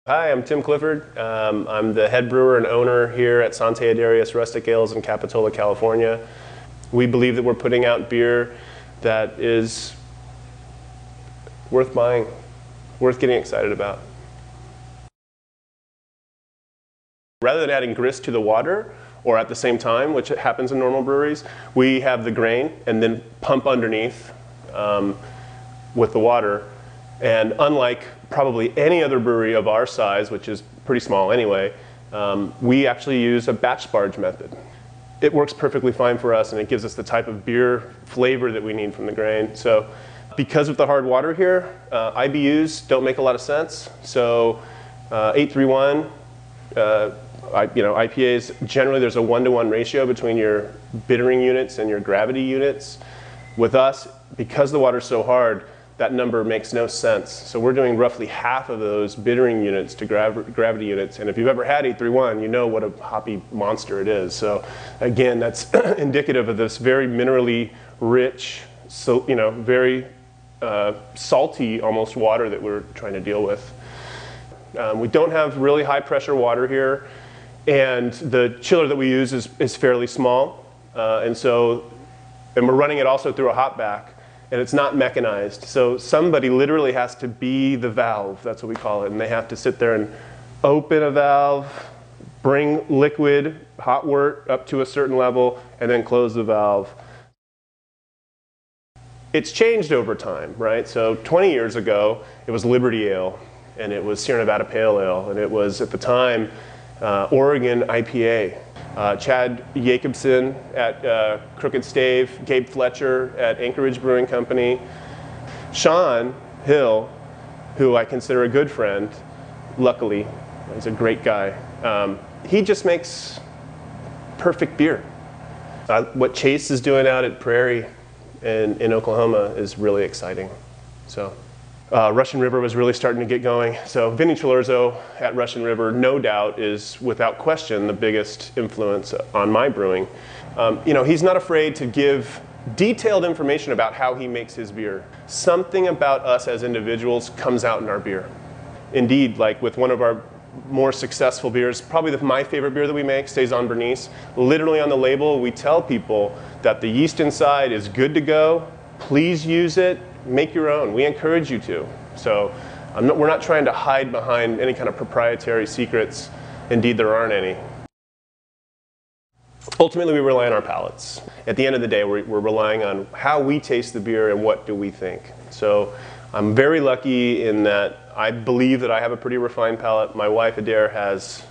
Hi, I'm Tim Clifford. I'm the head brewer and owner here at SANTE ADARIUS Rustic Ales in Capitola, California. We believe that we're putting out beer that is worth buying, worth getting excited about. Rather than adding grist to the water, or at the same time, which happens in normal breweries, we have the grain and then pump underneath with the water. And unlike probably any other brewery of our size, which is pretty small anyway, we actually use a batch sparge method. It works perfectly fine for us, and it gives us the type of beer flavor that we need from the grain. So because of the hard water here, IBUs don't make a lot of sense. So 831, IPAs, generally there's a 1-to-1 ratio between your bittering units and your gravity units. With us, because the water's so hard, that number makes no sense. So we're doing roughly half of those bittering units to gravity units. And if you've ever had 831, you know what a hoppy monster it is. So again, that's indicative of this very minerally rich, so very salty almost water that we're trying to deal with. We don't have really high pressure water here, and the chiller that we use is fairly small, and we're running it also through a hop back. And it's not mechanized. So somebody literally has to be the valve, that's what we call it. And they have to sit there and open a valve, bring liquid, hot wort up to a certain level, and then close the valve. It's changed over time, right? So 20 years ago, it was Liberty Ale, and it was Sierra Nevada Pale Ale, and it was, at the time, Oregon IPA. Chad Jacobson at Crooked Stave, Gabe Fletcher at Anchorage Brewing Company. Sean Hill, who I consider a good friend, luckily, he's a great guy. He just makes perfect beer. What Chase is doing out at Prairie in Oklahoma is really exciting. So. Russian River was really starting to get going. So Vinny Cilurzo at Russian River, no doubt, is without question the biggest influence on my brewing. He's not afraid to give detailed information about how he makes his beer. Something about us as individuals comes out in our beer. Indeed, like with one of our more successful beers, probably my favorite beer that we make, Saison Bernice, literally on the label we tell people that the yeast inside is good to go, please use it, make your own. We encourage you to. So we're not trying to hide behind any kind of proprietary secrets. Indeed, there aren't any. Ultimately, we rely on our palates. At the end of the day, we're relying on how we taste the beer and what do we think. So I'm very lucky in that I believe that I have a pretty refined palate. My wife, Adair, has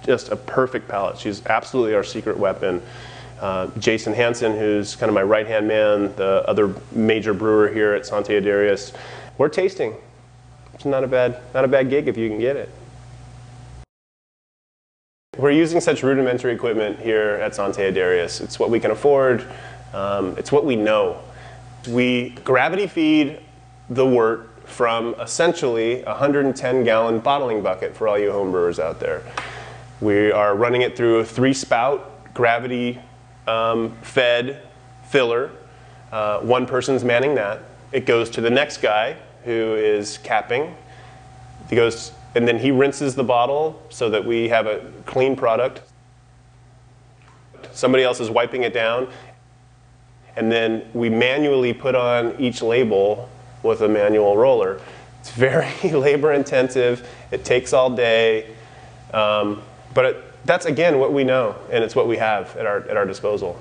just a perfect palate. She's absolutely our secret weapon. Jason Hansen, who's kind of my right-hand man, the other major brewer here at SANTE ADARIUS, we're tasting. It's not a bad gig if you can get it. We're using such rudimentary equipment here at SANTE ADARIUS. It's what we can afford. It's what we know. We gravity feed the wort from essentially a 110-gallon bottling bucket for all you home brewers out there. We are running it through a 3-spout gravity fed filler. One person's manning that. It goes to the next guy who is capping. And then he rinses the bottle so that we have a clean product. Somebody else is wiping it down. And then we manually put on each label with a manual roller. It's very labor intensive. It takes all day. That's again what we know, and it's what we have at our disposal.